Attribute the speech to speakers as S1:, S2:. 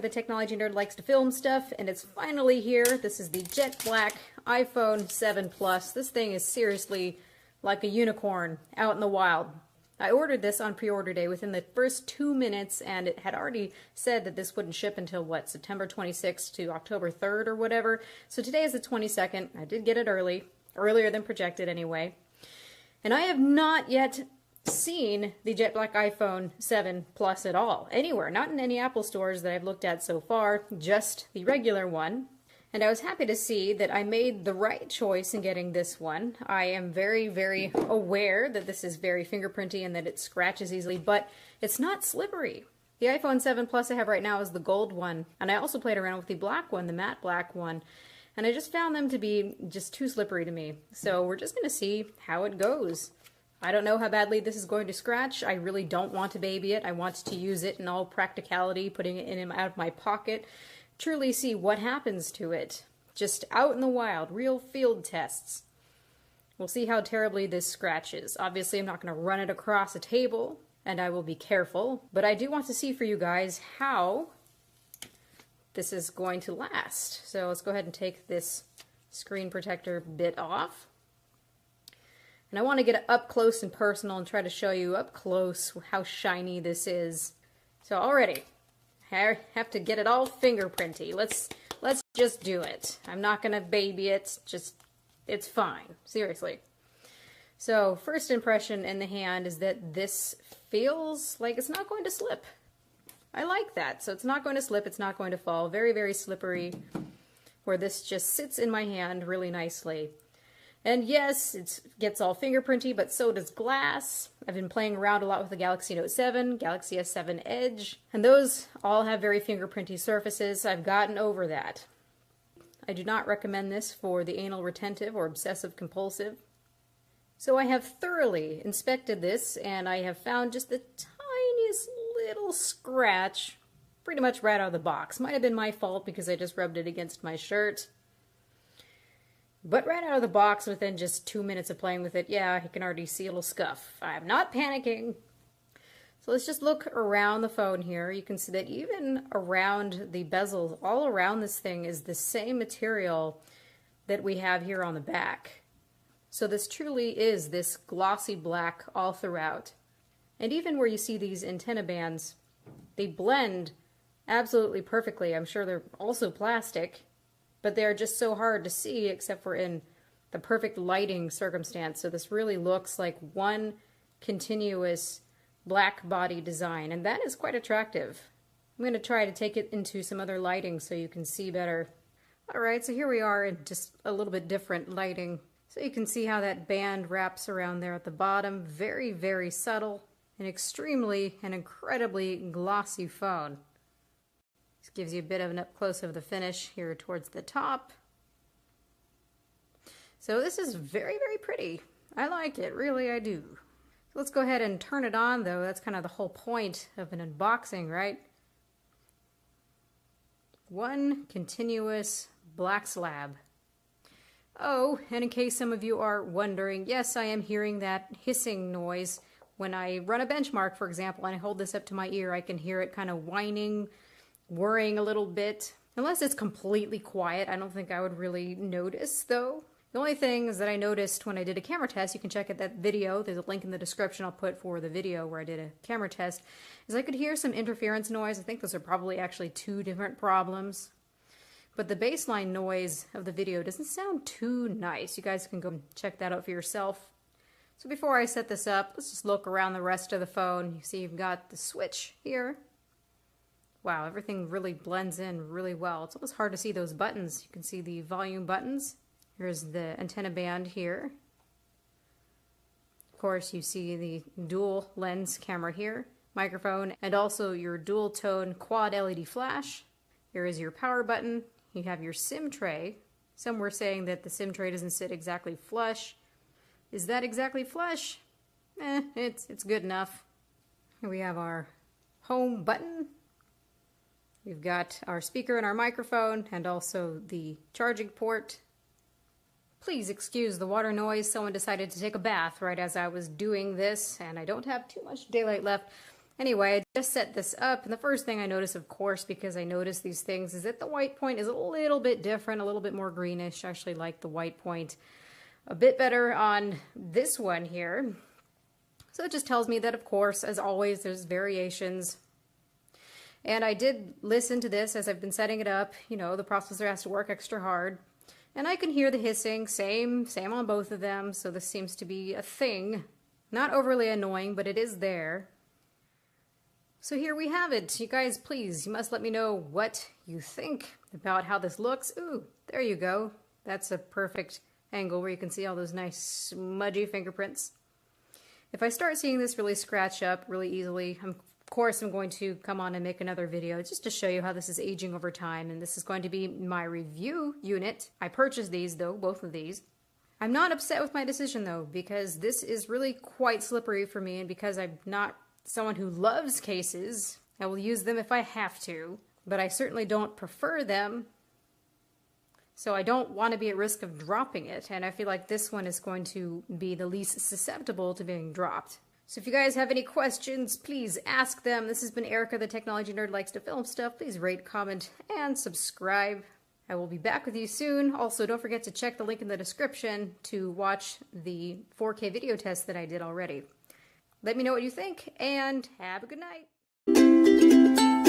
S1: the technology nerd likes to film stuff, and it's finally here. This is the jet black iPhone 7 Plus. This thing is seriously like a unicorn out in the wild. I ordered this on pre-order day within the first 2 minutes, and it had already said that this wouldn't ship until, what, September 26th to October 3rd or whatever. So today is the 22nd. I did get it earlier than projected anyway. And I have not yet seen the jet black iPhone 7 Plus at all, anywhere. Not in any Apple stores that I've looked at so far, just the regular one. And I was happy to see that I made the right choice in getting this one. I am very, very aware that this is very fingerprinty and that it scratches easily, but it's not slippery. The iPhone 7 Plus I have right now is the gold one, and I also played around with the black one, the matte black one, and I just found them to be just too slippery to me. So we're just going to see how it goes. I don't know how badly this is going to scratch. I really don't want to baby it. I want to use it in all practicality, putting it in and out of my pocket. Truly see what happens to it. Just out in the wild, real field tests. We'll see how terribly this scratches. Obviously, I'm not going to run it across a table, and I will be careful, but I do want to see for you guys how this is going to last. So let's go ahead and take this screen protector bit off. And I want to get it up close and personal and try to show you up close how shiny this is. So already, I have to get it all fingerprinty. Let's just do it. I'm not gonna baby it. It's fine. Seriously. So first impression in the hand is that this feels like it's not going to slip. I like that. So it's not going to slip. It's not going to fall. Very, very slippery. Where this just sits in my hand really nicely. And yes, it gets all fingerprinty, but so does glass. I've been playing around a lot with the Galaxy Note 7, Galaxy S7 Edge, and those all have very fingerprinty surfaces. I've gotten over that. I do not recommend this for the anal retentive or obsessive compulsive. So I have thoroughly inspected this, and I have found just the tiniest little scratch pretty much right out of the box. Might have been my fault because I just rubbed it against my shirt. But right out of the box, within just 2 minutes of playing with it, yeah, you can already see a little scuff. I'm not panicking. So let's just look around the phone here. You can see that even around the bezels, all around this thing is the same material that we have here on the back. So this truly is this glossy black all throughout. And even where you see these antenna bands, they blend absolutely perfectly. I'm sure they're also plastic, but they're just so hard to see except for in the perfect lighting circumstance. So this really looks like one continuous black body design, and that is quite attractive. I'm going to try to take it into some other lighting so you can see better. Alright, so here we are in just a little bit different lighting. So you can see how that band wraps around there at the bottom. Very, very subtle. An extremely and incredibly glossy phone. This gives you a bit of an up close of the finish here towards the top. So this is very, very pretty. I like it, really I do. So let's go ahead and turn it on though. That's kind of the whole point of an unboxing, right? One continuous black slab. Oh, and in case some of you are wondering, yes, I am hearing that hissing noise. When I run a benchmark, for example, and I hold this up to my ear, I can hear it kind of whining, whirring a little bit. Unless it's completely quiet, I don't think I would really notice though. The only things that I noticed when I did a camera test, you can check out that video, there's a link in the description I'll put for the video where I did a camera test, is I could hear some interference noise. I think those are probably actually two different problems. But the baseline noise of the video doesn't sound too nice. You guys can go check that out for yourself. So before I set this up, let's just look around the rest of the phone. You see you've got the switch here. Wow, everything really blends in really well. It's almost hard to see those buttons. You can see the volume buttons. Here's the antenna band here. Of course, you see the dual lens camera here, microphone, and also your dual tone quad LED flash. Here is your power button. You have your SIM tray. Some were saying that the SIM tray doesn't sit exactly flush. Is that exactly flush? It's good enough. Here we have our home button. We've got our speaker and our microphone, and also the charging port. Please excuse the water noise. Someone decided to take a bath right as I was doing this, and I don't have too much daylight left. Anyway, I just set this up, and the first thing I notice, of course, because I notice these things, is that the white point is a little bit different, a little bit more greenish. I actually like the white point a bit better on this one here. So it just tells me that, of course, as always, there's variations. And I did listen to this as I've been setting it up. You know, the processor has to work extra hard. And I can hear the hissing, same on both of them, so this seems to be a thing. Not overly annoying, but it is there. So here we have it. You guys, please, you must let me know what you think about how this looks. Ooh, there you go. That's a perfect angle where you can see all those nice smudgy fingerprints. If I start seeing this really scratch up really easily, of course I'm going to come on and make another video just to show you how this is aging over time, and this is going to be my review unit. I purchased these though, both of these. I'm not upset with my decision though, because this is really quite slippery for me, and because I'm not someone who loves cases, I will use them if I have to, but I certainly don't prefer them. So I don't want to be at risk of dropping it, and I feel like this one is going to be the least susceptible to being dropped. So if you guys have any questions, please ask them. This has been Erica, the technology nerd likes to film stuff. Please rate, comment, and subscribe. I will be back with you soon. Also, don't forget to check the link in the description to watch the 4K video test that I did already. Let me know what you think, and have a good night.